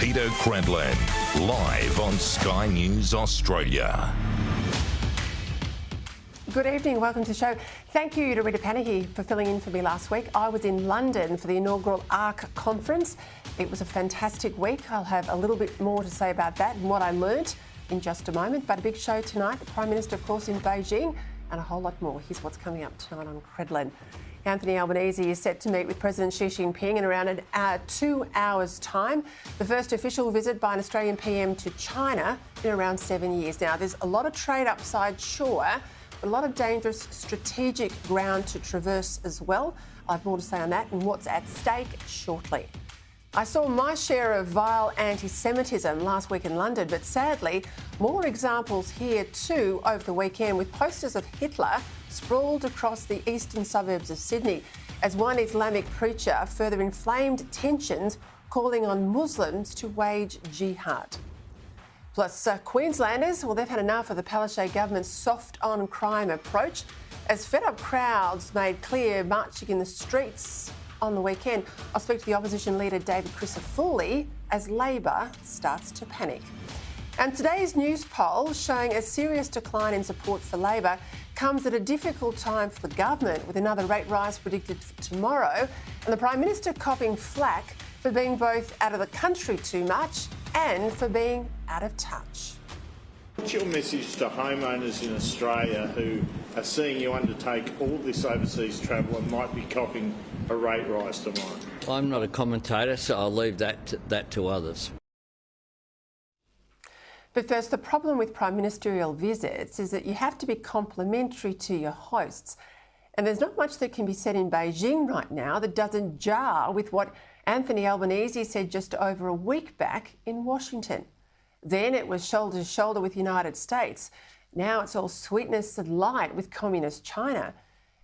Peter Credlin, live on Sky News Australia. Good evening, welcome to the show. Thank you to Rita Panahi for filling in for me last week. I was in London for the inaugural ARC conference. It was a fantastic week. I'll have a little bit more to say about that and what I learnt in just a moment. But a big show tonight. The Prime Minister, of course, in Beijing, and a whole lot more. Here's what's coming up tonight on Credlin. Anthony Albanese is set to meet with President Xi Jinping in around 2 hours' time. The first official visit by an Australian PM to China in around 7 years. Now, there's a lot of trade upside, sure, but a lot of dangerous strategic ground to traverse as well. I'll have more to say on that and what's at stake shortly. I saw my share of vile anti-Semitism last week in London, but sadly, more examples here too over the weekend, with posters of Hitler sprawled across the eastern suburbs of Sydney as one Islamic preacher further inflamed tensions, calling on Muslims to wage jihad. Plus, Queenslanders, well, they've had enough of the Palaszczuk government's soft-on-crime approach as fed-up crowds made clear marching in the streets on the weekend. I'll speak to the opposition leader David Crisafulli as Labor starts to panic. And today's news poll showing a serious decline in support for Labor comes at a difficult time for the government, with another rate rise predicted for tomorrow, and the Prime Minister copping flack for being both out of the country too much and for being out of touch. What's your message to homeowners in Australia who are seeing you undertake all this overseas travel and might be copping a rate rise tomorrow? I'm not a commentator, so I'll leave that to others. But first, the problem with prime ministerial visits is that you have to be complimentary to your hosts. And there's not much that can be said in Beijing right now that doesn't jar with what Anthony Albanese said just over a week back in Washington. Then it was shoulder to shoulder with the United States. Now it's all sweetness and light with communist China,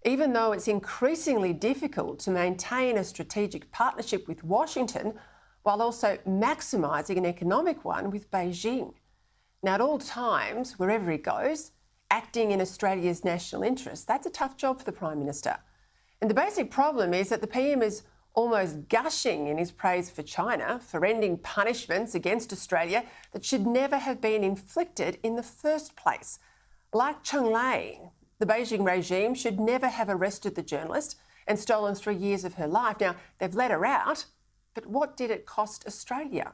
even though it's increasingly difficult to maintain a strategic partnership with Washington while also maximising an economic one with Beijing. Now, at all times, wherever he goes, acting in Australia's national interest, that's a tough job for the Prime Minister. And the basic problem is that the PM is almost gushing in his praise for China for ending punishments against Australia that should never have been inflicted in the first place. Like Cheng Lei, the Beijing regime should never have arrested the journalist and stolen 3 years of her life. Now, they've let her out, but what did it cost Australia?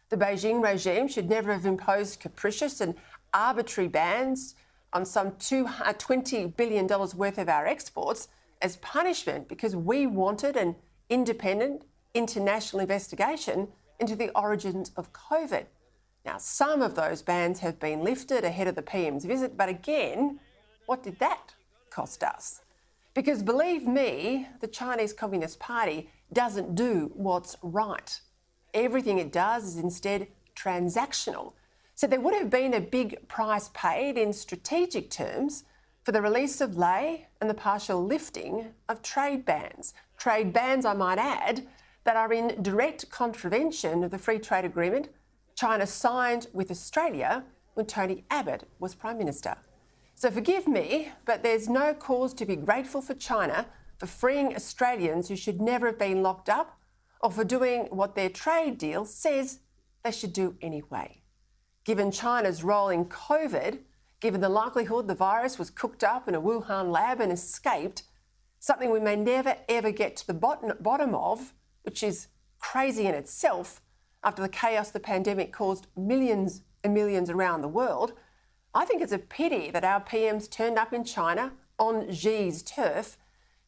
The Beijing regime should never have imposed capricious and arbitrary bans on some $20 billion worth of our exports as punishment because we wanted an independent international investigation into the origins of COVID. Now, some of those bans have been lifted ahead of the PM's visit, but again, what did that cost us? Because believe me, the Chinese Communist Party doesn't do what's right. Everything it does is instead transactional. So there would have been a big price paid in strategic terms for the release of Lei and the partial lifting of trade bans. Trade bans, I might add, that are in direct contravention of the free trade agreement China signed with Australia when Tony Abbott was Prime Minister. So forgive me, but there's no cause to be grateful for China for freeing Australians who should never have been locked up or for doing what their trade deal says they should do anyway. Given China's role in COVID, given the likelihood the virus was cooked up in a Wuhan lab and escaped, something we may never ever get to the bottom of, which is crazy in itself after the chaos the pandemic caused millions and millions around the world, I think it's a pity that our PM's turned up in China on Xi's turf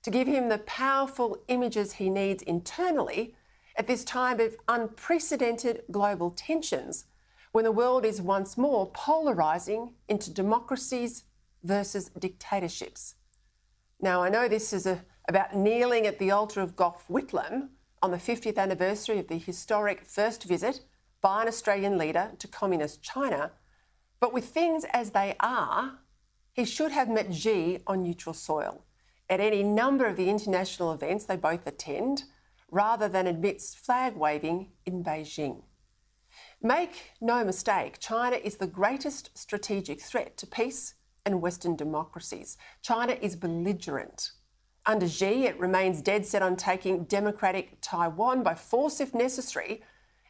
to give him the powerful images he needs internally at this time of unprecedented global tensions, when the world is once more polarising into democracies versus dictatorships. Now, I know this is about kneeling at the altar of Gough Whitlam on the 50th anniversary of the historic first visit by an Australian leader to communist China, but with things as they are, he should have met Xi on neutral soil at any number of the international events they both attend, rather than amidst flag-waving in Beijing. Make no mistake, China is the greatest strategic threat to peace and Western democracies. China is belligerent. Under Xi, it remains dead set on taking democratic Taiwan by force if necessary,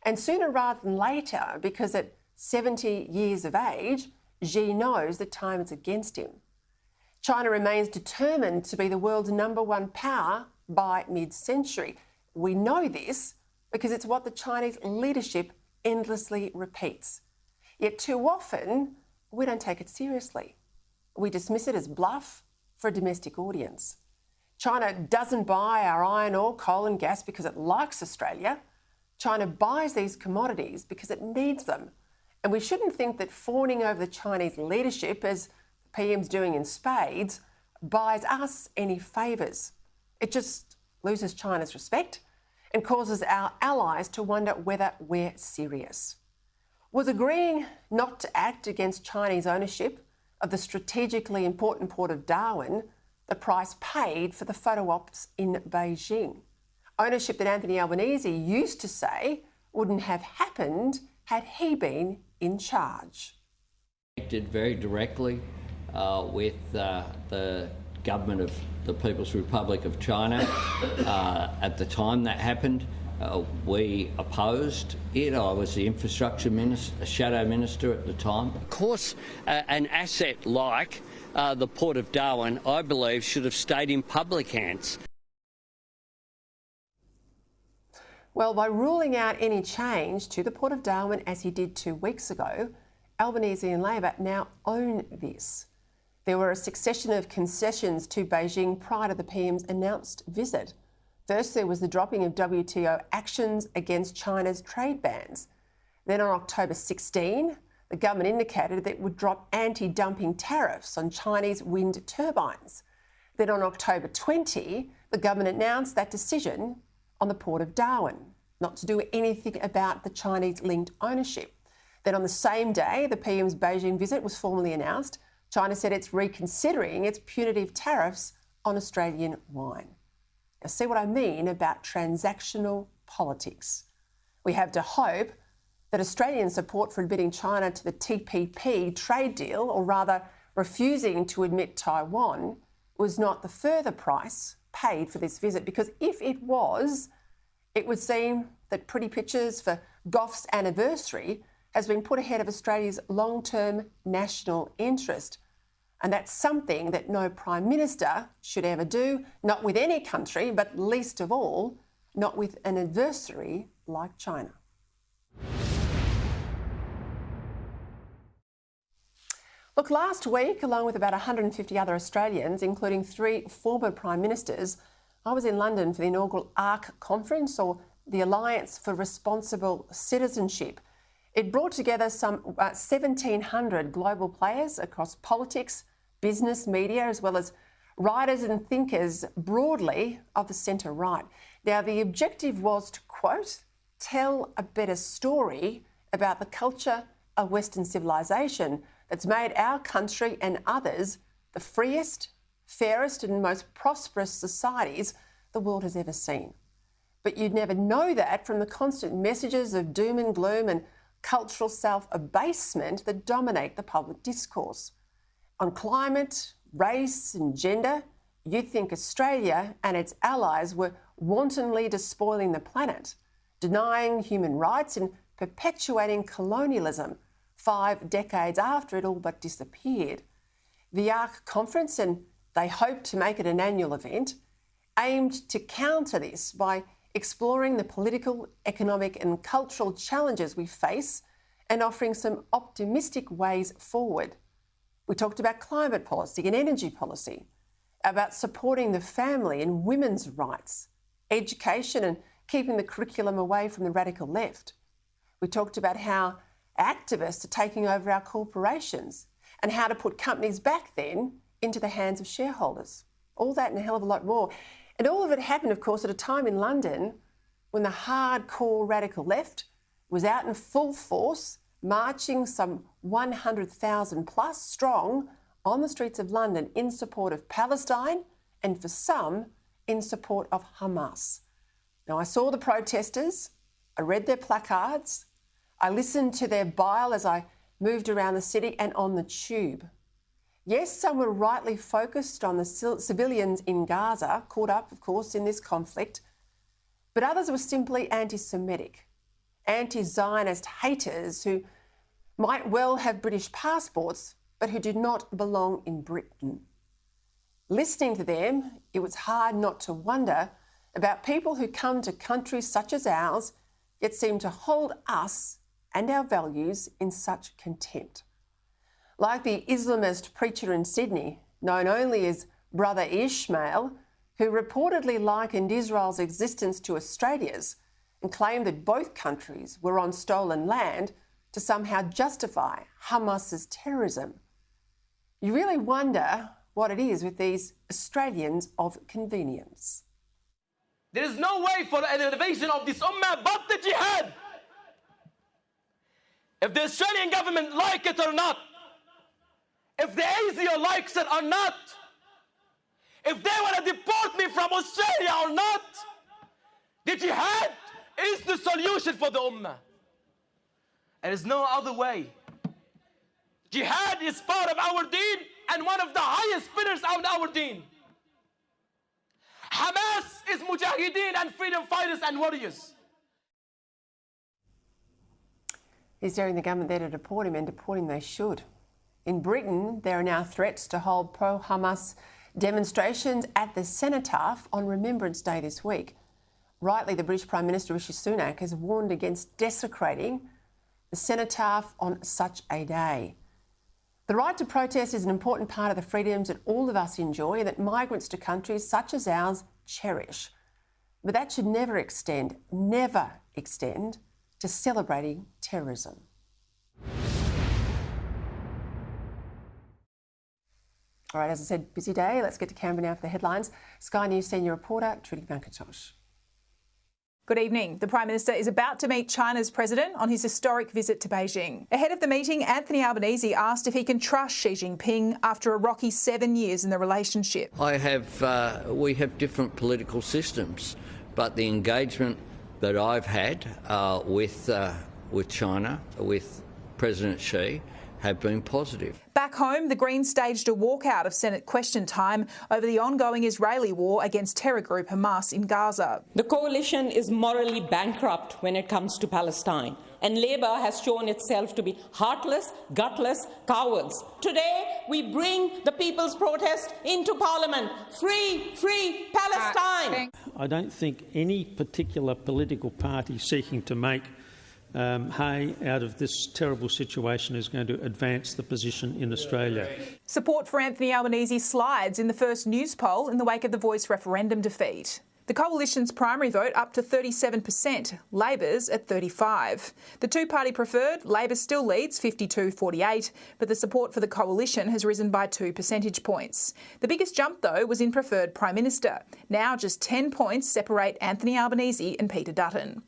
And sooner rather than later, because at 70 years of age, Xi knows that time is against him. China remains determined to be the world's #1 power by mid-century. We know this because it's what the Chinese leadership endlessly repeats. Yet too often, we don't take it seriously. We dismiss it as bluff for a domestic audience. China doesn't buy our iron ore, coal and gas because it likes Australia. China buys these commodities because it needs them. And we shouldn't think that fawning over the Chinese leadership, as the PM's doing in spades, buys us any favours. It just loses China's respect and causes our allies to wonder whether we're serious. Was agreeing not to act against Chinese ownership of the strategically important port of Darwin the price paid for the photo ops in Beijing? Ownership that Anthony Albanese used to say wouldn't have happened had he been in charge. Acted very directly with the government of the People's Republic of China at the time that happened. We opposed it. I was the infrastructure minister, shadow minister at the time. Of course, an asset like the Port of Darwin, I believe, should have stayed in public hands. Well, by ruling out any change to the Port of Darwin, as he did 2 weeks ago, Albanese and Labor now own this. There were a succession of concessions to Beijing prior to the PM's announced visit. First, there was the dropping of WTO actions against China's trade bans. Then on October 16, the government indicated that it would drop anti-dumping tariffs on Chinese wind turbines. Then on October 20, the government announced that decision on the Port of Darwin, not to do anything about the Chinese-linked ownership. Then on the same day, the PM's Beijing visit was formally announced. China said it's reconsidering its punitive tariffs on Australian wine. Now, see what I mean about transactional politics. We have to hope that Australian support for admitting China to the TPP trade deal, or rather refusing to admit Taiwan, was not the further price paid for this visit, because if it was, it would seem that pretty pictures for Goff's anniversary has been put ahead of Australia's long-term national interest. And that's something that no Prime Minister should ever do, not with any country, but least of all, not with an adversary like China. Look, last week, along with about 150 other Australians, including 3 former Prime Ministers, I was in London for the inaugural ARC conference, or the Alliance for Responsible Citizenship. It brought together some 1,700 global players across politics, business, media, as well as writers and thinkers broadly of the centre-right. Now, the objective was to, quote, tell a better story about the culture of Western civilisation that's made our country and others the freest, fairest and most prosperous societies the world has ever seen. But you'd never know that from the constant messages of doom and gloom and cultural self-abasement that dominate the public discourse. On climate, race and gender, you'd think Australia and its allies were wantonly despoiling the planet, denying human rights and perpetuating colonialism 5 decades after it all but disappeared. The ARC conference, and they hope to make it an annual event, aimed to counter this by exploring the political, economic and cultural challenges we face and offering some optimistic ways forward. We talked about climate policy and energy policy, about supporting the family and women's rights, education and keeping the curriculum away from the radical left. We talked about how activists are taking over our corporations and how to put companies back then into the hands of shareholders. All that and a hell of a lot more. And all of it happened, of course, at a time in London when the hardcore radical left was out in full force, marching some 100,000 plus strong on the streets of London in support of Palestine and, for some, in support of Hamas. Now, I saw the protesters, I read their placards, I listened to their bile as I moved around the city and on the tube. Yes, some were rightly focused on the civilians in Gaza, caught up, of course, in this conflict, but others were simply anti-Semitic. anti-Zionist haters who might well have British passports but who did not belong in Britain. Listening to them, it was hard not to wonder about people who come to countries such as ours yet seem to hold us and our values in such contempt. Like the Islamist preacher in Sydney, known only as Brother Ishmael, who reportedly likened Israel's existence to Australia's and claimed that both countries were on stolen land to somehow justify Hamas's terrorism. You really wonder what it is with these Australians of convenience. There is no way for an elevation of this ummah but the jihad. If the Australian government like it or not, if the ASIO likes it or not, if they want to deport me from Australia or not, the jihad is the solution for the ummah. There is no other way. Jihad is part of our deen and one of the highest pillars of our deen. Hamas is mujahideen and freedom fighters and warriors. He's daring the government there to deport him, and deport him they should. In Britain, there are now threats to hold pro-Hamas demonstrations at the Cenotaph on Remembrance Day this week. Rightly, the British Prime Minister Rishi Sunak has warned against desecrating the Cenotaph on such a day. The right to protest is an important part of the freedoms that all of us enjoy and that migrants to countries such as ours cherish. But that should never extend to celebrating terrorism. All right, as I said, busy day. Let's get to Canberra now for the headlines. Sky News senior reporter Trudy Macintosh. Good evening. The Prime Minister is about to meet China's President on his historic visit to Beijing. Ahead of the meeting, Anthony Albanese asked if he can trust Xi Jinping after a rocky 7 years in the relationship. We have different political systems, but the engagement that I've had with China, with President Xi, have been positive. Back home, the Greens staged a walkout of Senate question time over the ongoing Israeli war against terror group Hamas in Gaza. The coalition is morally bankrupt when it comes to Palestine, and Labour has shown itself to be heartless, gutless cowards. Today, we bring the people's protest into Parliament. Free, free Palestine! I don't think any particular political party seeking to make hay out of this terrible situation is going to advance the position in Australia. Support for Anthony Albanese slides in the first news poll in the wake of the Voice referendum defeat. The Coalition's primary vote up to 37%, Labor's at 35%. The two-party preferred, Labor still leads 52-48, but the support for the Coalition has risen by 2 percentage points. The biggest jump, though, was in preferred Prime Minister. Now just 10 points separate Anthony Albanese and Peter Dutton.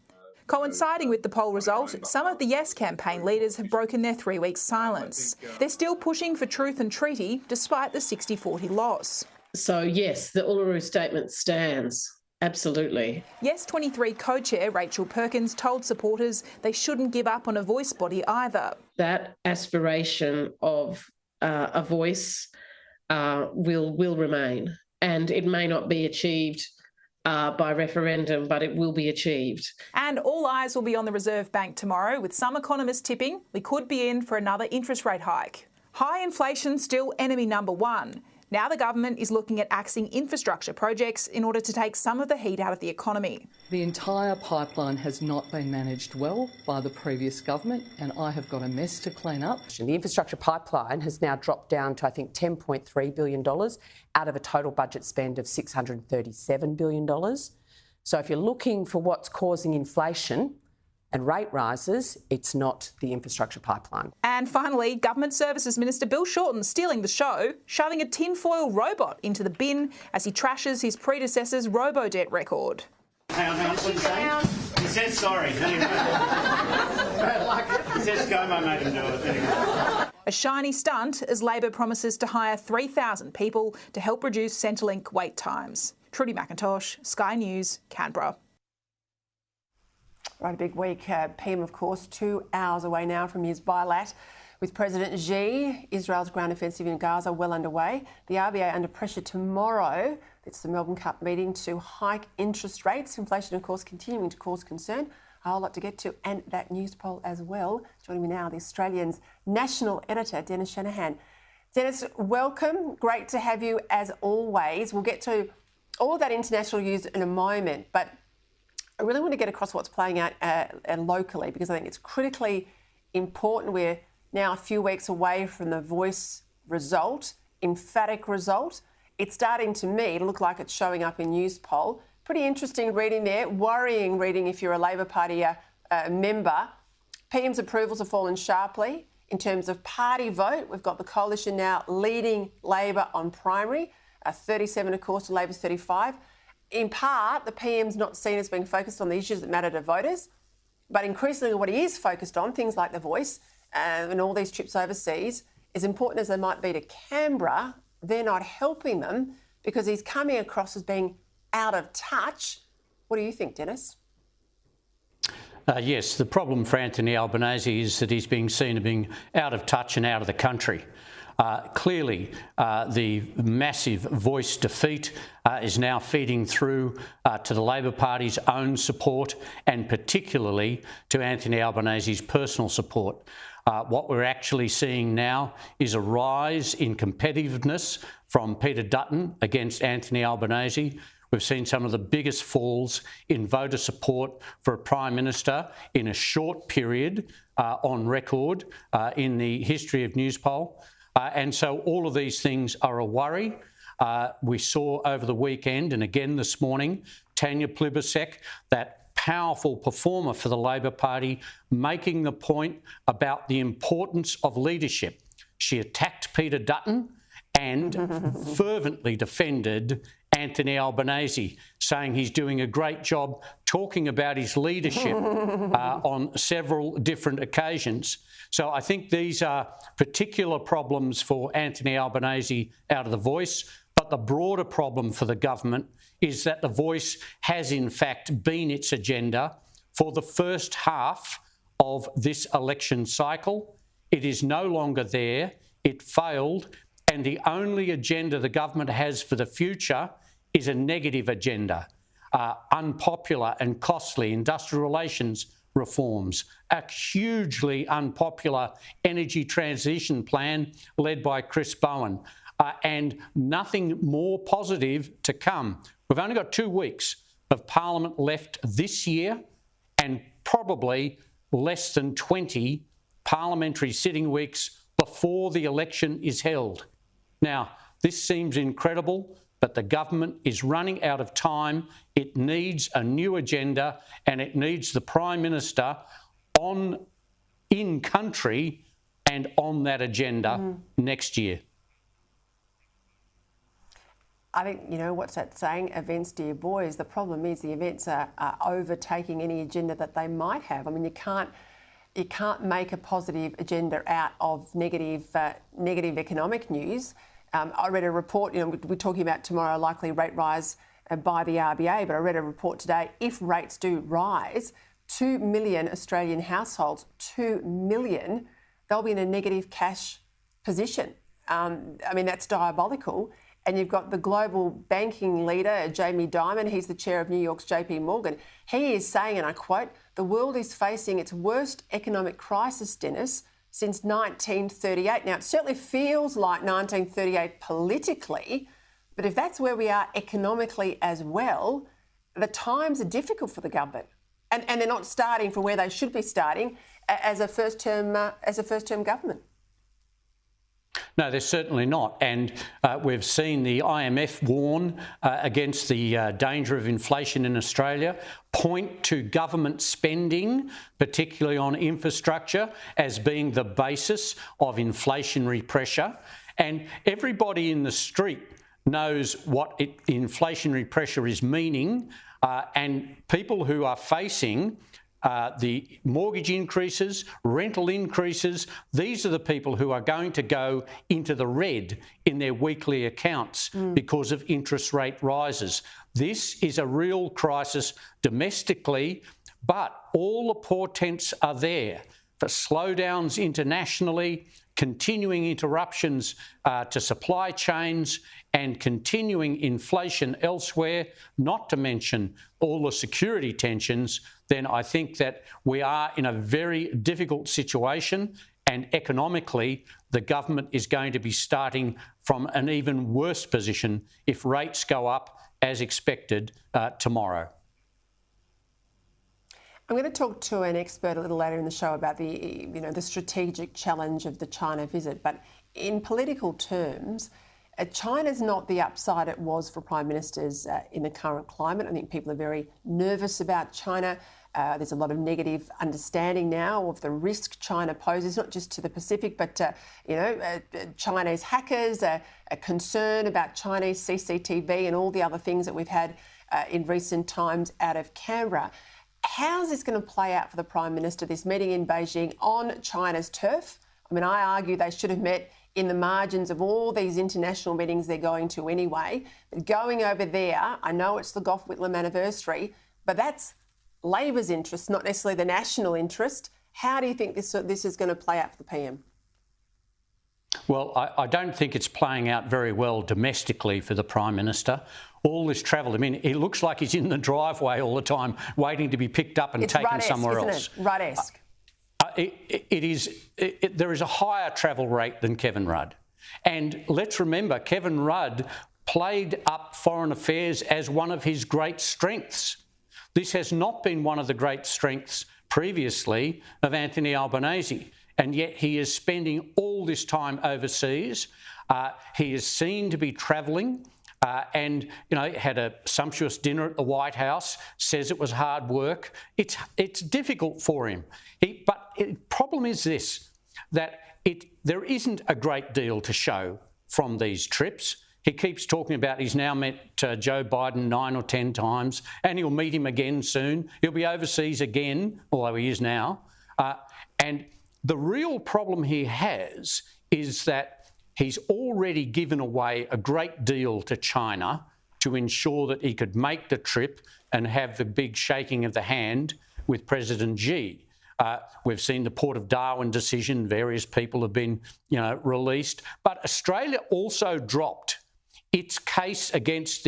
Coinciding with the poll result, some of the Yes campaign leaders have broken their 3-week silence. They're still pushing for truth and treaty despite the 60-40 loss. So yes, the Uluru Statement stands. Absolutely. Yes 23 co-chair Rachel Perkins told supporters they shouldn't give up on a voice body either. That aspiration of a voice will remain, and it may not be achieved by referendum, but it will be achieved. And all eyes will be on the Reserve Bank tomorrow, with some economists tipping we could be in for another interest rate hike. High inflation still enemy number one. Now the government is looking at axing infrastructure projects in order to take some of the heat out of the economy. The entire pipeline has not been managed well by the previous government, and I have got a mess to clean up. The infrastructure pipeline has now dropped down to, I think, $10.3 billion out of a total budget spend of $637 billion. So if you're looking for what's causing inflation and rate rises, it's not the infrastructure pipeline. And finally, Government Services Minister Bill Shorten stealing the show, shoving a tinfoil robot into the bin as he trashes his predecessor's robo-debt record. Hang on, what are you saying? He says sorry. Anyway. He says ScoMo made him do it. Anyway. A shiny stunt as Labor promises to hire 3,000 people to help reduce Centrelink wait times. Trudy Macintosh, Sky News, Canberra. Right, a big week. PM, of course, 2 hours away now from his bilat with President Xi. Israel's ground offensive in Gaza well underway. The RBA under pressure tomorrow. It's the Melbourne Cup meeting to hike interest rates. Inflation, of course, continuing to cause concern. A whole lot to get to, and that news poll as well. Joining me now, the Australian's national editor, Dennis Shanahan. Dennis, welcome. Great to have you as always. We'll get to all of that international news in a moment, but I really want to get across what's playing out locally, because I think it's critically important. We're now a few weeks away from the Voice result, emphatic result. It's starting to me to look like it's showing up in news poll. Pretty interesting reading there, worrying reading if you're a Labor Party member. PM's approvals have fallen sharply. In terms of party vote, we've got the coalition now leading Labor on primary, 37 of course to Labor's 35. In part, the PM's not seen as being focused on the issues that matter to voters, but increasingly what he is focused on, things like the Voice and all these trips overseas, as important as they might be to Canberra, they're not helping them because he's coming across as being out of touch. What do you think, Dennis? Yes, the problem for Anthony Albanese is that he's being seen as being out of touch and out of the country. Clearly, the massive Voice defeat is now feeding through to the Labor Party's own support, and particularly to Anthony Albanese's personal support. What we're actually seeing now is a rise in competitiveness from Peter Dutton against Anthony Albanese. We've seen some of the biggest falls in voter support for a Prime Minister in a short period on record in the history of news poll. And so all of these things are a worry. We saw over the weekend and again this morning, Tanya Plibersek, that powerful performer for the Labor Party, making the point about the importance of leadership. She attacked Peter Dutton and fervently defended Anthony Albanese, saying he's doing a great job talking about his leadership on several different occasions. So I think these are particular problems for Anthony Albanese out of the Voice, but the broader problem for the government is that the Voice has in fact been its agenda for the first half of this election cycle. It is no longer there. It failed. And the only agenda the government has for the future is a negative agenda, unpopular and costly industrial relations reforms, a hugely unpopular energy transition plan led by Chris Bowen, and nothing more positive to come. We've only got 2 weeks of Parliament left this year and probably less than 20 parliamentary sitting weeks before the election is held. Now, this seems incredible, but the government is running out of time. It needs a new agenda, and it needs the Prime Minister in country and on that agenda next year. I think, you know, what's that saying? Events, dear boys. The problem is the events are overtaking any agenda that they might have. I mean, you can't make a positive agenda out of negative economic news. I read a report, you know, we're talking about tomorrow likely rate rise by the RBA, but I read a report today, if rates do rise, 2 million Australian households, 2 million, they'll be in a negative cash position. I mean, that's diabolical. And you've got the global banking leader, Jamie Dimon, he's the chair of New York's JP Morgan. He is saying, and I quote, "The world is facing its worst economic crisis, Dennis, since 1938. Now, it certainly feels like 1938 politically, but if that's where we are economically as well, the times are difficult for the government. And they're not starting from where they should be starting as a first-term government. No, they're certainly not. And we've seen the IMF warn against the danger of inflation in Australia, point to government spending, particularly on infrastructure, as being the basis of inflationary pressure. And everybody in the street knows what inflationary pressure is meaning, and people who are facing the mortgage increases, rental increases, these are the people who are going to go into the red in their weekly accounts because of interest rate rises. This is a real crisis domestically, but all the portents are there for slowdowns internationally, continuing interruptions to supply chains, and continuing inflation elsewhere, not to mention all the security tensions then I think that we are in a very difficult situation, and economically the government is going to be starting from an even worse position if rates go up as expected tomorrow. I'm going to talk to an expert a little later in the show about the strategic challenge of the China visit. But in political terms, China's not the upside it was for prime ministers in the current climate. I think people are very nervous about China. There's a lot of negative understanding now of the risk China poses, not just to the Pacific, but Chinese hackers, a concern about Chinese CCTV and all the other things that we've had in recent times out of Canberra. How's this going to play out for the Prime Minister, this meeting in Beijing on China's turf? I mean, I argue they should have met in the margins of all these international meetings they're going to anyway. But going over there, I know it's the Gough Whitlam anniversary, but that's Labor's interest, not necessarily the national interest. How do you think this is going to play out for the PM? Well, I don't think it's playing out very well domestically for the Prime Minister. All this travel, I mean, it looks like he's in the driveway all the time, waiting to be picked up and taken somewhere else. It's Rudd-esque. There is a higher travel rate than Kevin Rudd. And let's remember, Kevin Rudd played up foreign affairs as one of his great strengths. This has not been one of the great strengths previously of Anthony Albanese, and yet he is spending all this time overseas. He is seen to be travelling and had a sumptuous dinner at the White House, says it was hard work. It's difficult for him. But the problem is this, that there isn't a great deal to show from these trips. He keeps talking about he's now met Joe Biden 9 or 10 times, and he'll meet him again soon. He'll be overseas again, although he is now. And the real problem he has is that he's already given away a great deal to China to ensure that he could make the trip and have the big shaking of the hand with President Xi. We've seen the Port of Darwin decision. Various people have been, released. But Australia also dropped its case against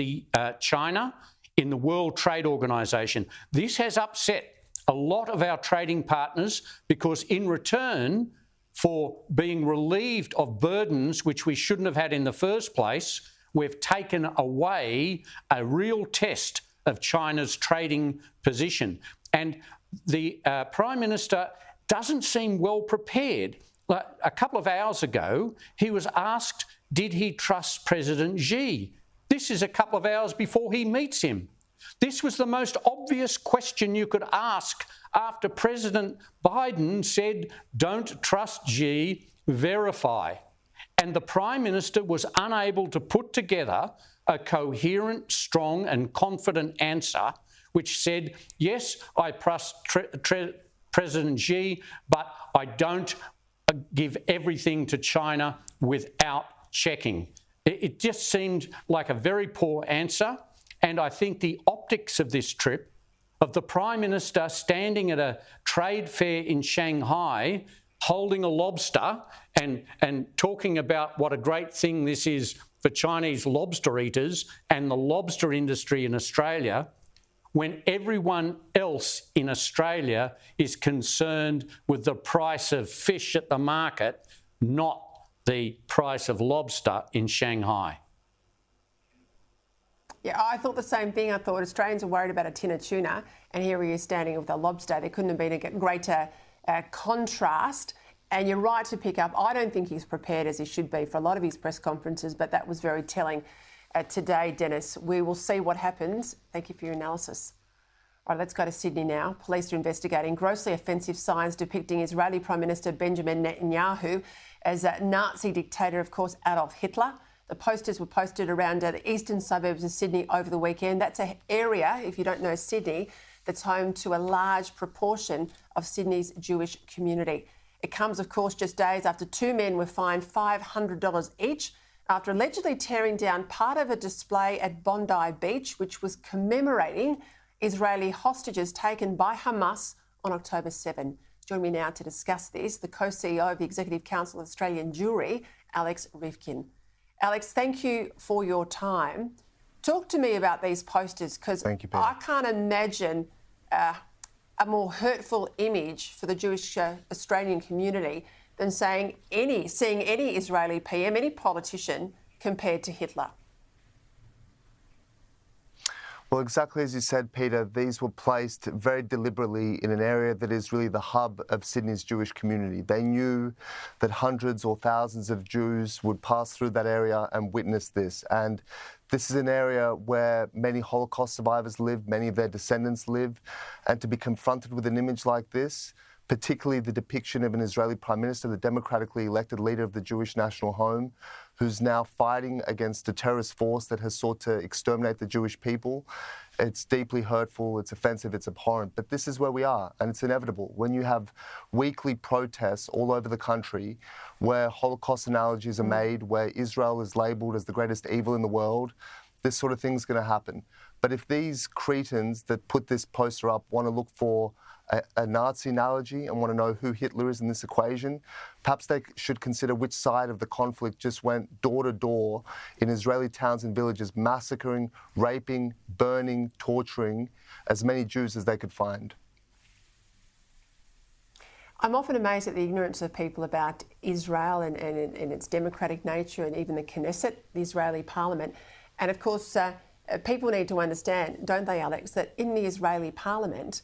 China in the World Trade Organisation. This has upset a lot of our trading partners because in return for being relieved of burdens which we shouldn't have had in the first place, we've taken away a real test of China's trading position. And the Prime Minister doesn't seem well prepared. A couple of hours ago, he was asked, did he trust President Xi? This is a couple of hours before he meets him. This was the most obvious question you could ask after President Biden said, don't trust Xi, verify. And the Prime Minister was unable to put together a coherent, strong and confident answer which said, yes, I trust President Xi, but I don't give everything to China without checking. It just seemed like a very poor answer. And I think the optics of this trip, of the Prime Minister standing at a trade fair in Shanghai, holding a lobster and talking about what a great thing this is for Chinese lobster eaters and the lobster industry in Australia, when everyone else in Australia is concerned with the price of fish at the market, not the price of lobster in Shanghai. Yeah, I thought the same thing. I thought Australians are worried about a tin of tuna, and here he is standing with a lobster. There couldn't have been a greater contrast. And you're right to pick up. I don't think he's prepared as he should be for a lot of his press conferences, but that was very telling today, Dennis. We will see what happens. Thank you for your analysis. All right, let's go to Sydney now. Police are investigating grossly offensive signs depicting Israeli Prime Minister Benjamin Netanyahu as a Nazi dictator, of course, Adolf Hitler. The posters were posted around the eastern suburbs of Sydney over the weekend. That's an area, if you don't know Sydney, that's home to a large proportion of Sydney's Jewish community. It comes, of course, just days after two men were fined $500 each after allegedly tearing down part of a display at Bondi Beach, which was commemorating Israeli hostages taken by Hamas on October 7. Join me now to discuss this, the co-CEO of the Executive Council of Australian Jewry, Alex Rivkin. Alex, thank you for your time. Talk to me about these posters, because I can't imagine a more hurtful image for the Jewish Australian community than seeing any Israeli PM, any politician, compared to Hitler? Well, exactly as you said, Peter, these were placed very deliberately in an area that is really the hub of Sydney's Jewish community. They knew that hundreds or thousands of Jews would pass through that area and witness this. And this is an area where many Holocaust survivors live, many of their descendants live. And to be confronted with an image like this, particularly the depiction of an Israeli Prime Minister, the democratically elected leader of the Jewish national home, who's now fighting against a terrorist force that has sought to exterminate the Jewish people. It's deeply hurtful, it's offensive, it's abhorrent, but this is where we are, and it's inevitable. When you have weekly protests all over the country where Holocaust analogies are made, where Israel is labelled as the greatest evil in the world, this sort of thing's going to happen. But if these cretins that put this poster up want to look for a Nazi analogy and want to know who Hitler is in this equation, perhaps they should consider which side of the conflict just went door to door in Israeli towns and villages, massacring, raping, burning, torturing as many Jews as they could find. I'm often amazed at the ignorance of people about Israel and its democratic nature, and even the Knesset, the Israeli parliament. And of course, people need to understand, don't they, Alex, that in the Israeli parliament,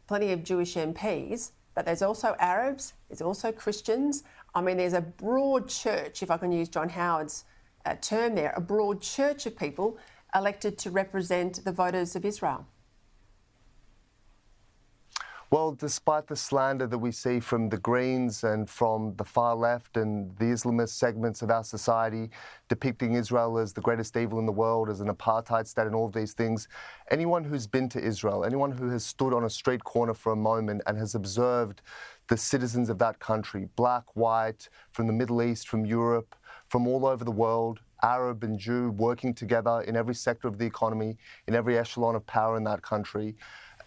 plenty of Jewish MPs, but there's also Arabs, there's also Christians. I mean, there's a broad church, if I can use John Howard's term there, a broad church of people elected to represent the voters of Israel. Well, despite the slander that we see from the Greens and from the far left and the Islamist segments of our society depicting Israel as the greatest evil in the world, as an apartheid state and all of these things, anyone who's been to Israel, anyone who has stood on a street corner for a moment and has observed the citizens of that country, black, white, from the Middle East, from Europe, from all over the world, Arab and Jew, working together in every sector of the economy, in every echelon of power in that country.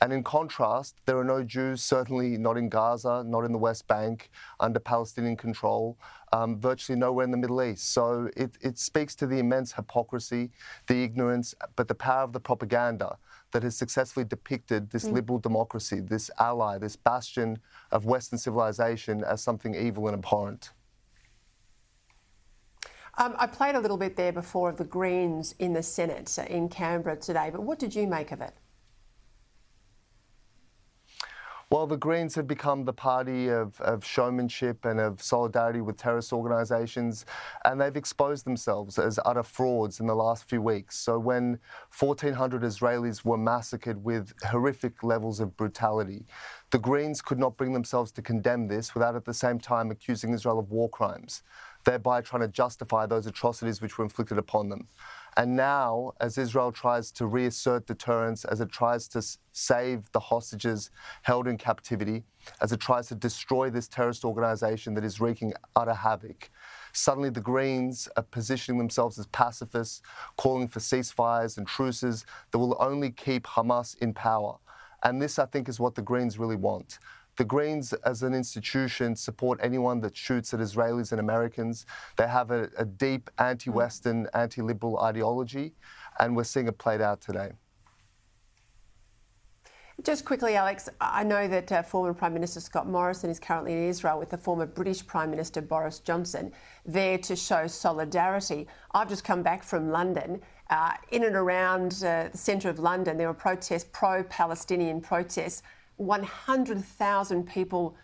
And in contrast, there are no Jews, certainly not in Gaza, not in the West Bank, under Palestinian control, virtually nowhere in the Middle East. So it speaks to the immense hypocrisy, the ignorance, but the power of the propaganda that has successfully depicted this liberal democracy, this ally, this bastion of Western civilization as something evil and abhorrent. I played a little bit there before of the Greens in the Senate in Canberra today, but what did you make of it? Well, the Greens have become the party of showmanship and of solidarity with terrorist organisations, and they've exposed themselves as utter frauds in the last few weeks. So when 1,400 Israelis were massacred with horrific levels of brutality, the Greens could not bring themselves to condemn this without at the same time accusing Israel of war crimes, thereby trying to justify those atrocities which were inflicted upon them. And now, as Israel tries to reassert deterrence, as it tries to save the hostages held in captivity, as it tries to destroy this terrorist organisation that is wreaking utter havoc, suddenly the Greens are positioning themselves as pacifists, calling for ceasefires and truces that will only keep Hamas in power. And this, I think, is what the Greens really want. The Greens, as an institution, support anyone that shoots at Israelis and Americans. They have a deep anti-Western, anti-liberal ideology, and we're seeing it played out today. Just quickly, Alex, I know that former Prime Minister Scott Morrison is currently in Israel with the former British Prime Minister Boris Johnson, there to show solidarity. I've just come back from London. In and around the centre of London, there were protests, pro-Palestinian protests. 100,000 people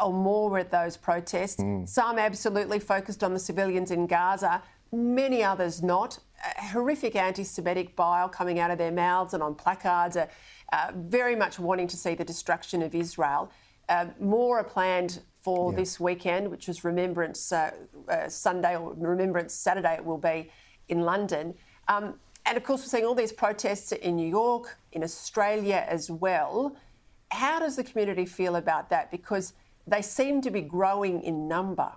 or more were at those protests. Some absolutely focused on the civilians in Gaza, many others not. Horrific anti-Semitic bile coming out of their mouths and on placards, very much wanting to see the destruction of Israel. More are planned for this weekend, which is Remembrance Sunday or Remembrance Saturday it will be in London. And of course, we're seeing all these protests in New York, in Australia as well. How does the community feel about that? Because they seem to be growing in number.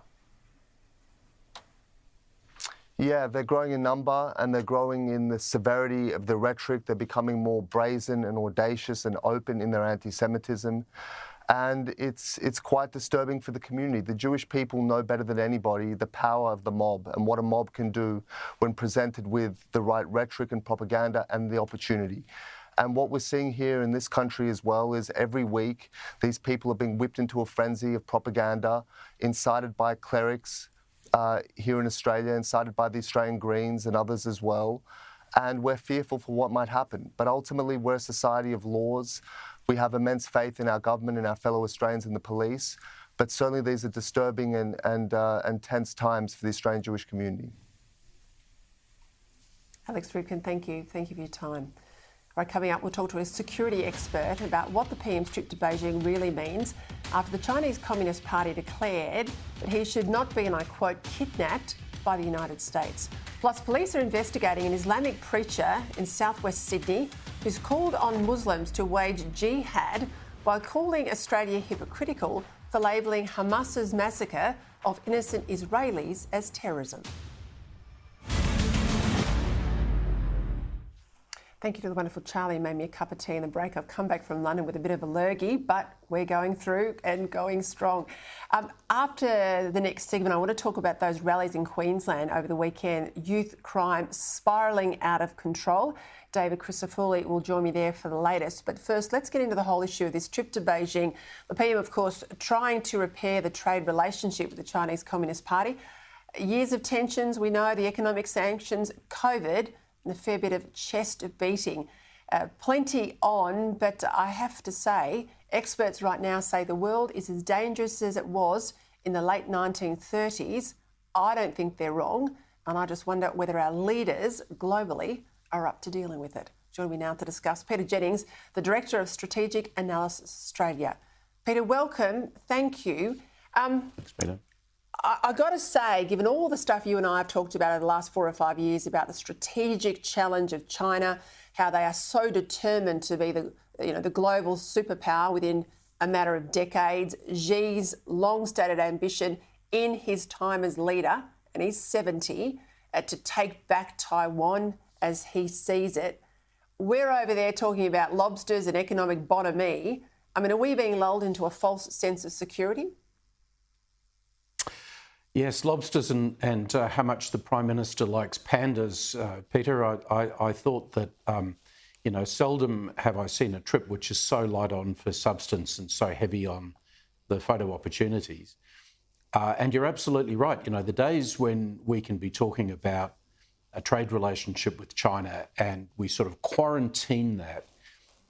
Yeah, they're growing in number and they're growing in the severity of the rhetoric. They're becoming more brazen and audacious and open in their anti-Semitism. And it's quite disturbing for the community. The Jewish people know better than anybody the power of the mob and what a mob can do when presented with the right rhetoric and propaganda and the opportunity. And what we're seeing here in this country as well is every week these people are being whipped into a frenzy of propaganda, incited by clerics here in Australia, incited by the Australian Greens and others as well. And we're fearful for what might happen. But ultimately, we're a society of laws. We have immense faith in our government and our fellow Australians and the police. But certainly these are disturbing and tense times for the Australian Jewish community. Alex Rubkin, thank you. Thank you for your time. All right, coming up, we'll talk to a security expert about what the PM's trip to Beijing really means after the Chinese Communist Party declared that he should not be, and I quote, kidnapped by the United States. Plus, police are investigating an Islamic preacher in southwest Sydney who's called on Muslims to wage jihad while calling Australia hypocritical for labelling Hamas's massacre of innocent Israelis as terrorism. Thank you to the wonderful Charlie, made me a cup of tea in the break. I've come back from London with a bit of a lurgy, but we're going through and going strong. After the next segment, I want to talk about those rallies in Queensland over the weekend, youth crime spiralling out of control. David Crisafulli will join me there for the latest. But first, let's get into the whole issue of this trip to Beijing. The PM, of course, trying to repair the trade relationship with the Chinese Communist Party. Years of tensions, we know, the economic sanctions, COVID, and a fair bit of chest beating. Plenty on, but I have to say, experts right now say the world is as dangerous as it was in the late 1930s. I don't think they're wrong, and I just wonder whether our leaders globally are up to dealing with it. Joining me now to discuss, Peter Jennings, the Director of Strategic Analysis Australia. Peter, welcome. Thank you. Thanks, Peter. I got to say, given all the stuff you and I have talked about over the last 4 or 5 years about the strategic challenge of China, how they are so determined to be the global superpower within a matter of decades, Xi's long-stated ambition in his time as leader, and he's 70, to take back Taiwan as he sees it. We're over there talking about lobsters and economic bonhomie. I mean, are we being lulled into a false sense of security? Yes, lobsters and how much the Prime Minister likes pandas, Peter. I thought that, seldom have I seen a trip which is so light on for substance and so heavy on the photo opportunities. And you're absolutely right. The days when we can be talking about a trade relationship with China and we sort of quarantine that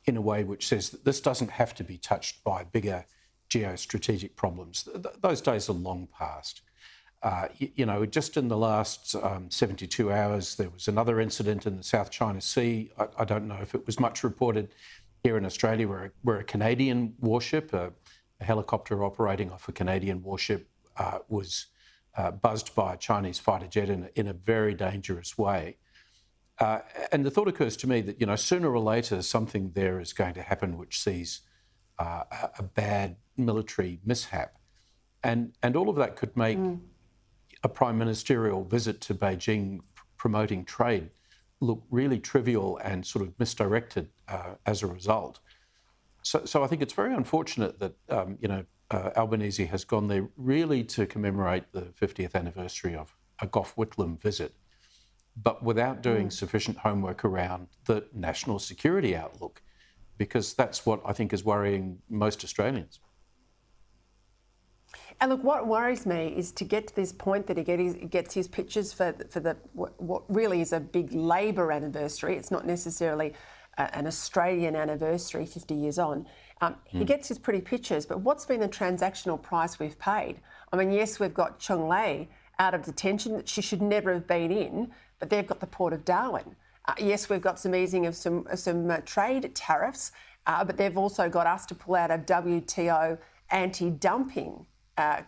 in a way which says that this doesn't have to be touched by bigger geostrategic problems, those days are long past. Just in the last 72 hours, there was another incident in the South China Sea. I don't know if it was much reported here in Australia, where a Canadian warship, a helicopter operating off a Canadian warship, was buzzed by a Chinese fighter jet in a very dangerous way. And the thought occurs to me that, sooner or later, something there is going to happen which sees a bad military mishap. And all of that could make a prime ministerial visit to Beijing promoting trade look really trivial and sort of misdirected as a result. So I think it's very unfortunate that, Albanese has gone there really to commemorate the 50th anniversary of a Gough Whitlam visit, but without doing sufficient homework around the national security outlook, because that's what I think is worrying most Australians. And look, what worries me is to get to this point that he gets his pictures for what really is a big Labor anniversary. It's not necessarily an Australian anniversary 50 years on. He gets his pretty pictures, but what's been the transactional price we've paid? I mean, yes, we've got Chong Lei out of detention. She should never have been in, but they've got the Port of Darwin. Yes, we've got some easing of some trade tariffs, but they've also got us to pull out of WTO anti-dumping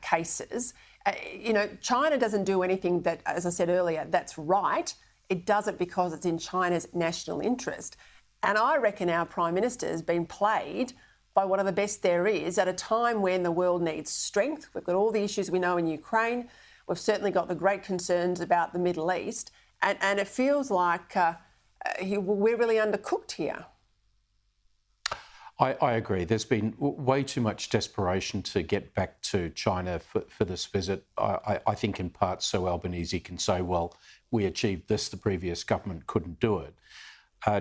cases. China doesn't do anything that, as I said earlier, that's right. It does it because it's in China's national interest. And I reckon our Prime Minister has been played by one of the best there is at a time when the world needs strength. We've got all the issues we know in Ukraine. We've certainly got the great concerns about the Middle East. And it feels like we're really undercooked here. I agree. There's been way too much desperation to get back to China for this visit. I think in part so Albanese can say, well, we achieved this, the previous government couldn't do it.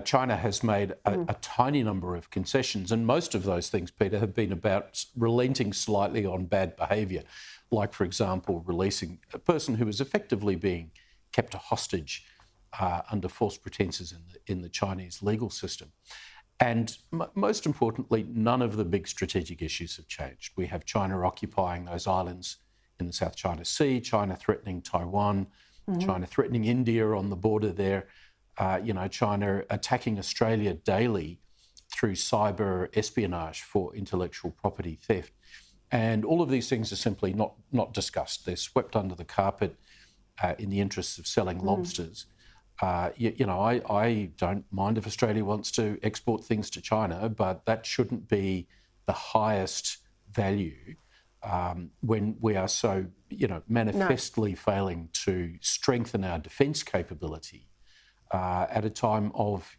China has made a tiny number of concessions, and most of those things, Peter, have been about relenting slightly on bad behaviour, like, for example, releasing a person who was effectively being kept a hostage under false pretences in the Chinese legal system. And most importantly, none of the big strategic issues have changed. We have China occupying those islands in the South China Sea, China threatening Taiwan, China threatening India on the border there, China attacking Australia daily through cyber espionage for intellectual property theft. And all of these things are simply not discussed. They're swept under the carpet in the interests of selling lobsters. I don't mind if Australia wants to export things to China, but that shouldn't be the highest value when we are so, manifestly failing to strengthen our defence capability at a time of,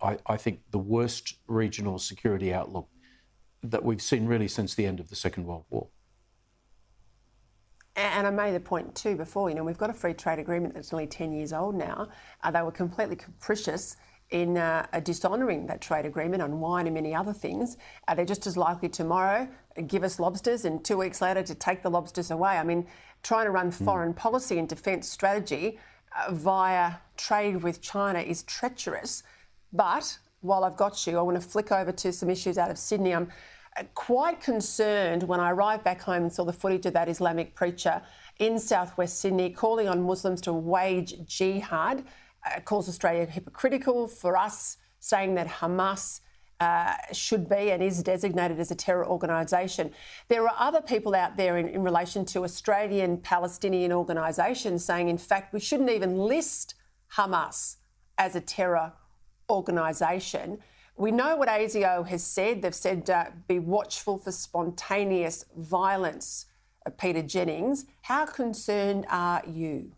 I think the worst regional security outlook that we've seen really since the end of the Second World War. And I made the point too before, we've got a free trade agreement that's nearly 10 years old now. They were completely capricious in dishonouring that trade agreement on wine and many other things. They're just as likely tomorrow give us lobsters and 2 weeks later to take the lobsters away. I mean, trying to run foreign policy and defence strategy via trade with China is treacherous. But while I've got you, I want to flick over to some issues out of Sydney. I'm quite concerned when I arrived back home and saw the footage of that Islamic preacher in southwest Sydney calling on Muslims to wage jihad, calls Australia hypocritical for us, saying that Hamas should be and is designated as a terror organisation. There are other people out there in relation to Australian Palestinian organisations saying, in fact, we shouldn't even list Hamas as a terror organisation. We know what ASIO has said. They've said be watchful for spontaneous violence. Peter Jennings, how concerned are you?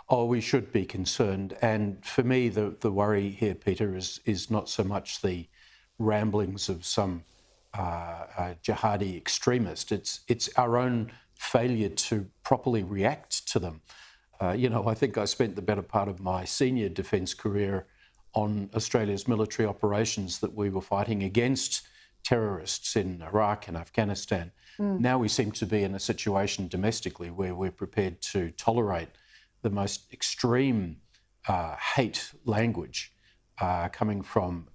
Oh, we should be concerned. And for me, the worry here, Peter, is not so much the ramblings of some jihadi extremist. It's our own failure to properly react to them. I think I spent the better part of my senior defence career on Australia's military operations that we were fighting against terrorists in Iraq and Afghanistan. Now we seem to be in a situation domestically where we're prepared to tolerate the most extreme hate language coming from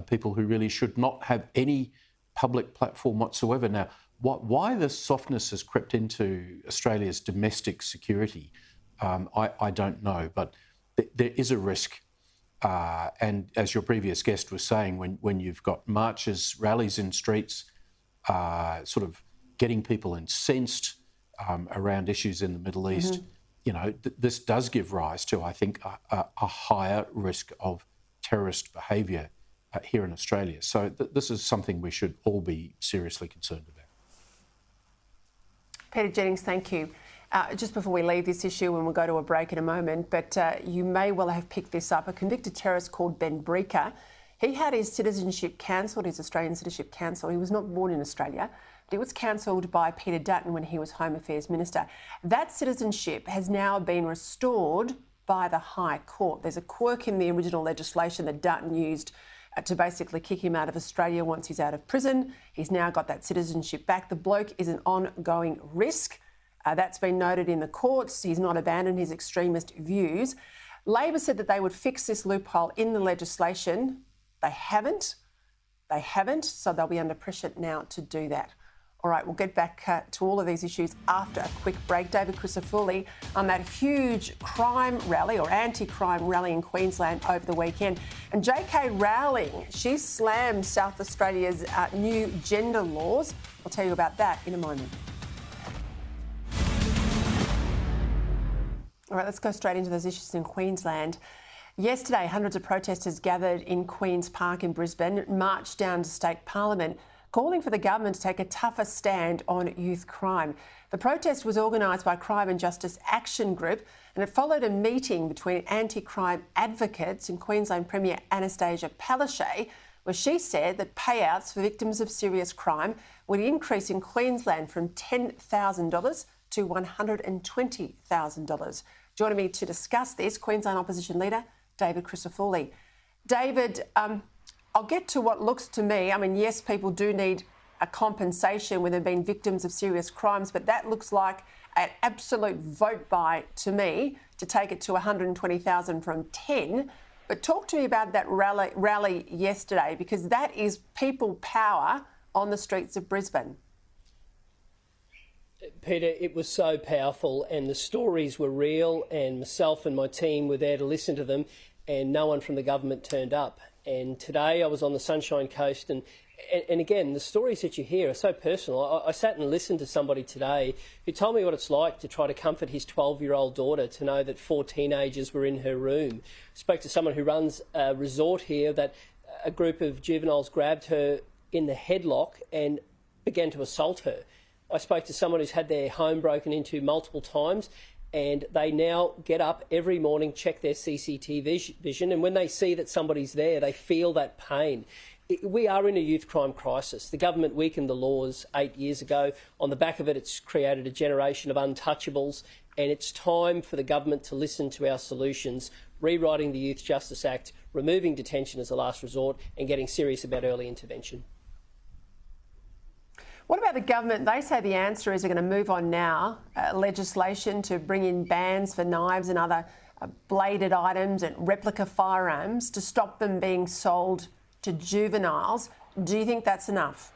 people who really should not have any public platform whatsoever. Now, why this softness has crept into Australia's domestic security, I don't know, but there is a risk. And as your previous guest was saying, when you've got marches, rallies in streets, sort of getting people incensed around issues in the Middle East, this does give rise to, I think, a higher risk of terrorist behaviour here in Australia. So this is something we should all be seriously concerned about. Peter Jennings, thank you. Just before we leave this issue, and we'll go to a break in a moment, but you may well have picked this up. A convicted terrorist called Ben Breaker, he had his citizenship cancelled, his Australian citizenship cancelled. He was not born in Australia, but it was cancelled by Peter Dutton when he was Home Affairs Minister. That citizenship has now been restored by the High Court. There's a quirk in the original legislation that Dutton used to basically kick him out of Australia once he's out of prison. He's now got that citizenship back. The bloke is an ongoing risk. That's been noted in the courts. He's not abandoned his extremist views. Labor said that they would fix this loophole in the legislation. They haven't, so they'll be under pressure now to do that. All right, we'll get back to all of these issues after a quick break. David Crisafulli on that huge crime rally or anti-crime rally in Queensland over the weekend. And J.K. Rowling, she slammed South Australia's new gender laws. I'll tell you about that in a moment. All right, let's go straight into those issues in Queensland. Yesterday, hundreds of protesters gathered in Queen's Park in Brisbane, marched down to State Parliament, calling for the government to take a tougher stand on youth crime. The protest was organised by Crime and Justice Action Group, and it followed a meeting between anti-crime advocates and Queensland Premier Annastacia Palaszczuk, where she said that payouts for victims of serious crime would increase in Queensland from $10,000 to $120,000. Joining me to discuss this, Queensland Opposition Leader David Crisafulli. David, I'll get to what looks to me, I mean, yes, people do need a compensation when they've been victims of serious crimes, but that looks like an absolute vote buy to me to take it to 120,000 from 10. But talk to me about that rally yesterday, because that is people power on the streets of Brisbane. Peter, it was so powerful and the stories were real, and myself and my team were there to listen to them, and no one from the government turned up. And today I was on the Sunshine Coast, and again, the stories that you hear are so personal. I sat and listened to somebody today who told me what it's like to try to comfort his 12-year-old daughter to know that 4 teenagers were in her room. Spoke to someone who runs a resort here that a group of juveniles grabbed her in the headlock and began to assault her. I spoke to someone who's had their home broken into multiple times, and they now get up every morning, check their CCTV vision, and when they see that somebody's there, they feel that pain. We are in a youth crime crisis. The government weakened the laws 8 years ago. On the back of it, it's created a generation of untouchables, and it's time for the government to listen to our solutions, rewriting the Youth Justice Act, removing detention as a last resort, and getting serious about early intervention. What about the government? They say the answer is they're going to move on now, legislation to bring in bans for knives and other bladed items and replica firearms to stop them being sold to juveniles. Do you think that's enough?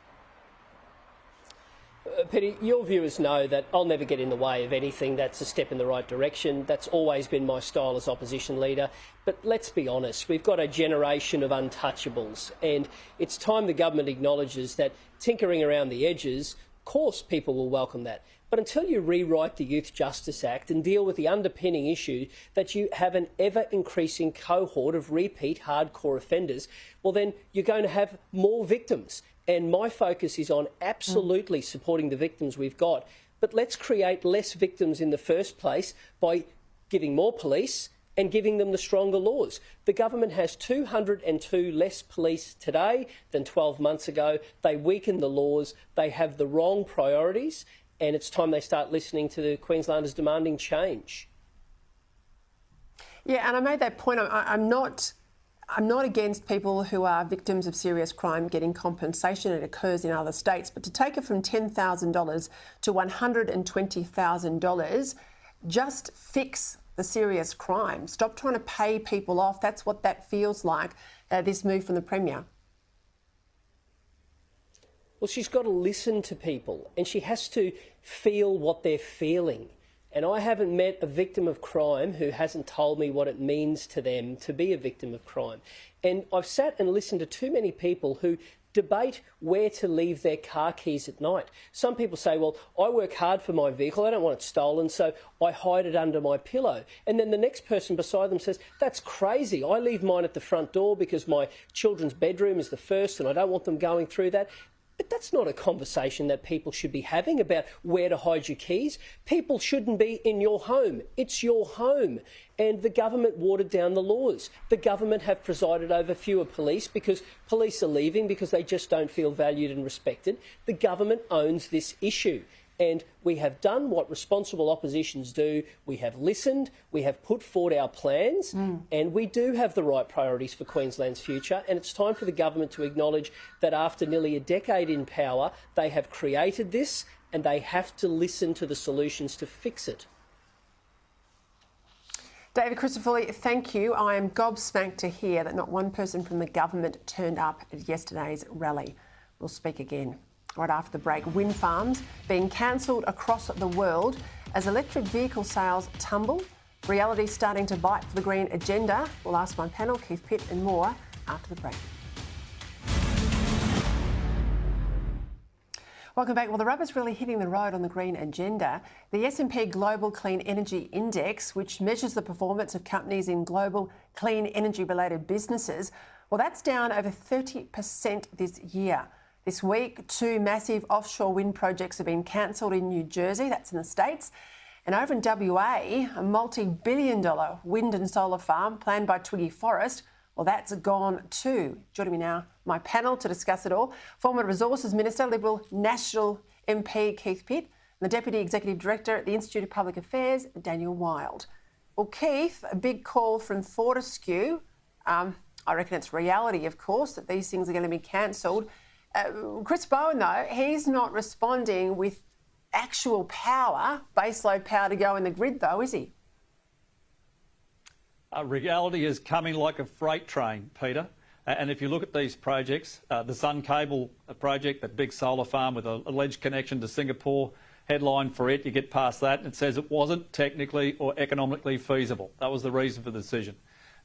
Peter, your viewers know that I'll never get in the way of anything that's a step in the right direction. That's always been my style as opposition leader. But let's be honest, we've got a generation of untouchables, and it's time the government acknowledges that tinkering around the edges, of course people will welcome that. But until you rewrite the Youth Justice Act and deal with the underpinning issue that you have an ever-increasing cohort of repeat hardcore offenders, well then you're going to have more victims. And my focus is on absolutely supporting the victims we've got. But let's create less victims in the first place by giving more police and giving them the stronger laws. The government has 202 less police today than 12 months ago. They weaken the laws. They have the wrong priorities. And it's time they start listening to the Queenslanders demanding change. Yeah, and I made that point. I'm not against people who are victims of serious crime getting compensation. It occurs in other states. But to take it from $10,000 to $120,000, just fix the serious crime. Stop trying to pay people off. That's what that feels like, this move from the Premier. Well, she's got to listen to people, and she has to feel what they're feeling. And I haven't met a victim of crime who hasn't told me what it means to them to be a victim of crime. And I've sat and listened to too many people who debate where to leave their car keys at night. Some people say, well, I work hard for my vehicle, I don't want it stolen, so I hide it under my pillow. And then the next person beside them says, that's crazy, I leave mine at the front door because my children's bedroom is the first and I don't want them going through that. But that's not a conversation that people should be having about where to hide your keys. People shouldn't be in your home. It's your home. And the government watered down the laws. The government have presided over fewer police because police are leaving because they just don't feel valued and respected. The government owns this issue. And we have done what responsible oppositions do. We have listened, we have put forward our plans, and we do have the right priorities for Queensland's future. And it's time for the government to acknowledge that after nearly a decade in power, they have created this and they have to listen to the solutions to fix it. David Crisafulli, thank you. I am gobsmacked to hear that not one person from the government turned up at yesterday's rally. We'll speak again right after the break. Wind farms being cancelled across the world as electric vehicle sales tumble. Reality starting to bite for the green agenda. We'll ask my panel, Keith Pitt, and more after the break. Welcome back. Well, the rubber's really hitting the road on the green agenda. The S&P Global Clean Energy Index, which measures the performance of companies in global clean energy-related businesses, well, that's down over 30% this year. This week, 2 massive offshore wind projects have been cancelled in New Jersey, that's in the States. And over in WA, a multi-billion-dollar wind and solar farm planned by Twiggy Forrest, well, that's gone too. Joining me now, my panel to discuss it all, former Resources Minister, Liberal National MP Keith Pitt, and the Deputy Executive Director at the Institute of Public Affairs, Daniel Wild. Well, Keith, a big call from Fortescue. I reckon it's reality, of course, that these things are going to be cancelled. Chris Bowen, though, he's not responding with actual power, baseload power to go in the grid, though, is he? Reality is coming like a freight train, Peter. And if you look at these projects, the Sun Cable project, that big solar farm with an alleged connection to Singapore, headline for it, you get past that, and it says it wasn't technically or economically feasible. That was the reason for the decision.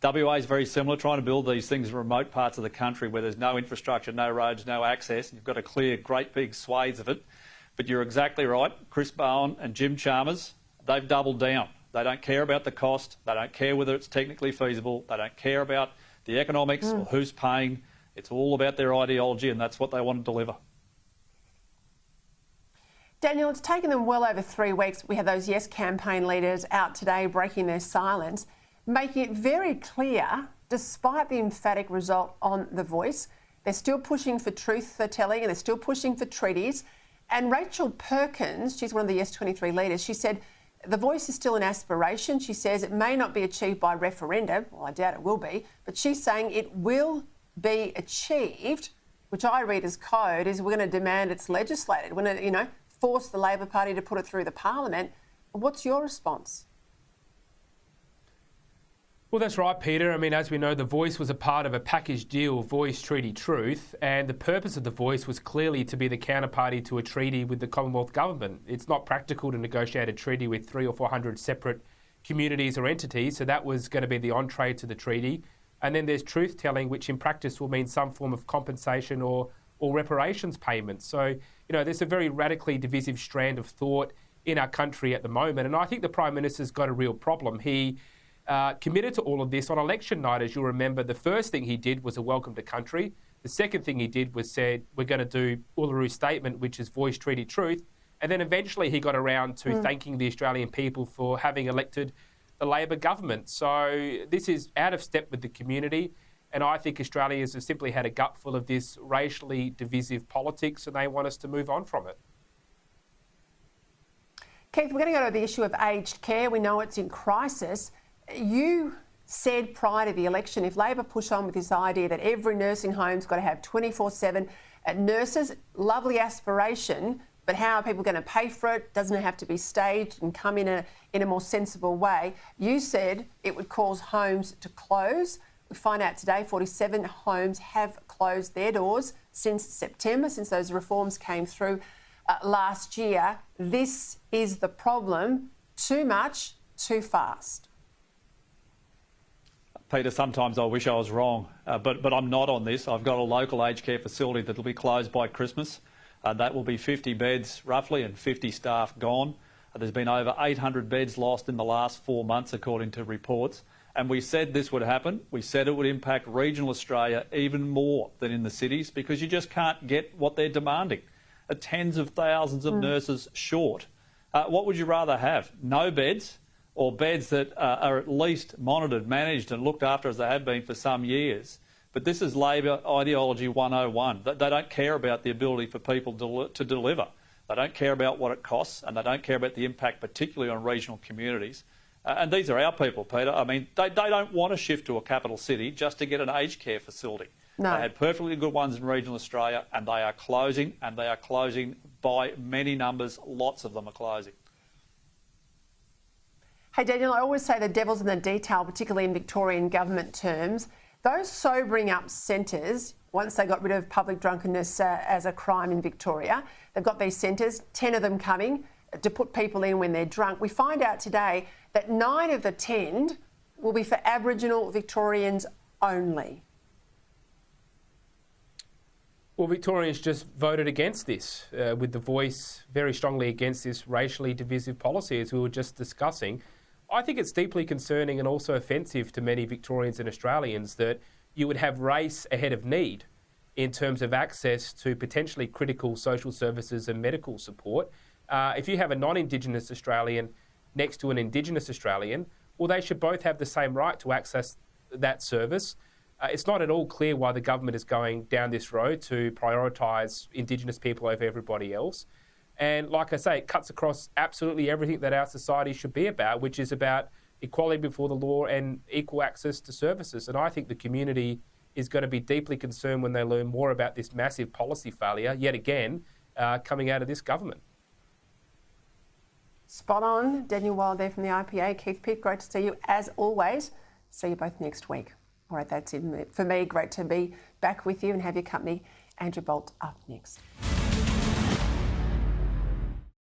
WA is very similar, trying to build these things in remote parts of the country where there's no infrastructure, no roads, no access, and you've got to clear great big swathes of it. But you're exactly right. Chris Bowen and Jim Chalmers, they've doubled down. They don't care about the cost. They don't care whether it's technically feasible. They don't care about the economics or who's paying. It's all about their ideology, and that's what they want to deliver. Daniel, it's taken them well over 3 weeks. We had those Yes campaign leaders out today breaking their silence, making it very clear, despite the emphatic result on The Voice, they're still pushing for truth-telling and they're still pushing for treaties. And Rachel Perkins, she's one of the Yes 23 leaders, she said The Voice is still an aspiration. She says it may not be achieved by referendum. Well, I doubt it will be. But she's saying it will be achieved, which I read as code, is we're going to demand it's legislated. We're going to, force the Labor Party to put it through the Parliament. What's your response? Well, that's right, Peter. I mean, as we know, The Voice was a part of a package deal, Voice, Treaty, Truth, and the purpose of The Voice was clearly to be the counterparty to a treaty with the Commonwealth Government. It's not practical to negotiate a treaty with 300 or 400 separate communities or entities, so that was going to be the entree to the treaty. And then there's truth-telling, which in practice will mean some form of compensation or reparations payments. So, there's a very radically divisive strand of thought in our country at the moment. And I think the Prime Minister's got a real problem. He committed to all of this on election night, as you'll remember. The first thing he did was a welcome to country. The second thing he did was said, we're going to do Uluru Statement, which is Voice, Treaty, Truth. And then eventually he got around to thanking the Australian people for having elected the Labor government. So this is out of step with the community. And I think Australians have simply had a gutful of this racially divisive politics, and they want us to move on from it. Keith, we're going to go to the issue of aged care. We know it's in crisis. You said prior to the election, if Labor push on with this idea that every nursing home's got to have 24/7 nurses, lovely aspiration, but how are people going to pay for it? Doesn't it have to be staged and come in a more sensible way? You said it would cause homes to close. We find out today 47 homes have closed their doors since September, since those reforms came through last year. This is the problem. Too much, too fast. Peter, sometimes I wish I was wrong, but I'm not on this. I've got a local aged care facility that will be closed by Christmas. That will be 50 beds roughly and 50 staff gone. There's been over 800 beds lost in the last 4 months, according to reports. And we said this would happen. We said it would impact regional Australia even more than in the cities because you just can't get what they're demanding. Tens of thousands of nurses short. What would you rather have? No beds or beds that are at least monitored, managed and looked after as they have been for some years? But this is Labor ideology 101. They don't care about the ability for people to deliver. They don't care about what it costs and they don't care about the impact, particularly on regional communities. And these are our people, Peter. I mean, they don't want to shift to a capital city just to get an aged care facility. No. They had perfectly good ones in regional Australia and they are closing by many numbers. Lots of them are closing. Hey, Daniel, I always say the devil's in the detail, particularly in Victorian government terms. Those sobering up centres, once they got rid of public drunkenness as a crime in Victoria, they've got these centres, 10 of them coming to put people in when they're drunk. We find out today that 9 of the 10 will be for Aboriginal Victorians only. Well, Victorians just voted against this, with The Voice very strongly against this racially divisive policy, as we were just discussing. I think it's deeply concerning and also offensive to many Victorians and Australians that you would have race ahead of need in terms of access to potentially critical social services and medical support. If you have a non-Indigenous Australian next to an Indigenous Australian, well, they should both have the same right to access that service. It's not at all clear why the government is going down this road to prioritise Indigenous people over everybody else. And like I say, it cuts across absolutely everything that our society should be about, which is about equality before the law and equal access to services. And I think the community is going to be deeply concerned when they learn more about this massive policy failure, yet again, coming out of this government. Spot on. Daniel Wild there from the IPA. Keith Pitt, great to see you as always. See you both next week. All right, that's it for me. Great to be back with you and have your company. Andrew Bolt up next.